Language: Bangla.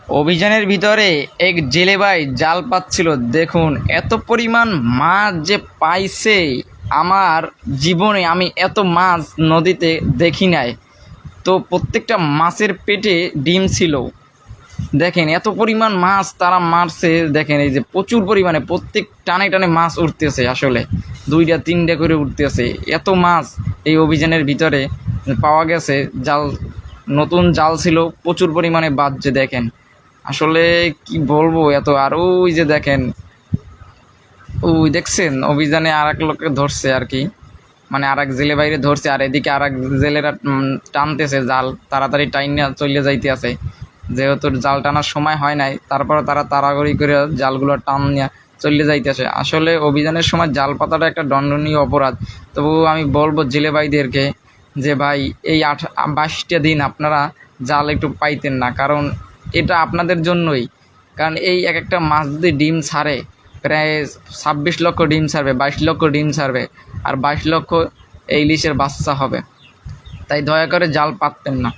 অভিযানের ভিতরে এক জেলে ভাই জাল পাচ্ছিল। দেখুন এত পরিমাণ মাছ যে পাইছে, আমার জীবনে আমি এত মাছ নদীতে দেখি নাই। তো প্রত্যেকটা মাছের পেটে ডিম ছিল। দেখেন এত পরিমাণ মাছ তারা মারছে। দেখেন এই যে প্রচুর পরিমাণে প্রত্যেক টানে টানে মাছ উঠতেছে, আসলে দুইটা তিনটা করে উঠতেছে। এত মাছ এই অভিযানের ভিতরে পাওয়া গেছে। জাল, নতুন জাল ছিল, প্রচুর পরিমাণে বাজছে। দেখেন আসলে কি বলবো এত। আর ওই যে দেখেন, ওই দেখছেন অভিযানে আর এক লোককে ধরছে আর কি, মানে আর এক জেলে বাইরে ধরছে, আর এদিকে আর এক জেলেরা টানতেছে জাল, তাড়াতাড়ি টাইনা চলে যাইতে আছে। যেহেতু জাল টানার সময় হয় নাই, তারপরে তারা তাড়াতাড়ি করে জালগুলো টান নিয়ে চলে যাইতেছে। আসলে অভিযানের সময় জাল পাতাটা একটা দণ্ডনীয় অপরাধ। তবু আমি বলবো জেলে ভাইদেরকে যে ভাই এই 22টা দিন আপনারা জাল একটু পাইতেন না, কারণ এটা আপনাদের জন্যই। কারণ এই এক একটা মাছ যদি ডিম ছাড়ে, প্রায় 26 লক্ষ ডিম ছাড়বে, 22 লক্ষ ডিম ছাড়বে, আর 22 লক্ষ এই ইলিশের বাচ্চা হবে। তাই দয়া করে জাল পাততেন না।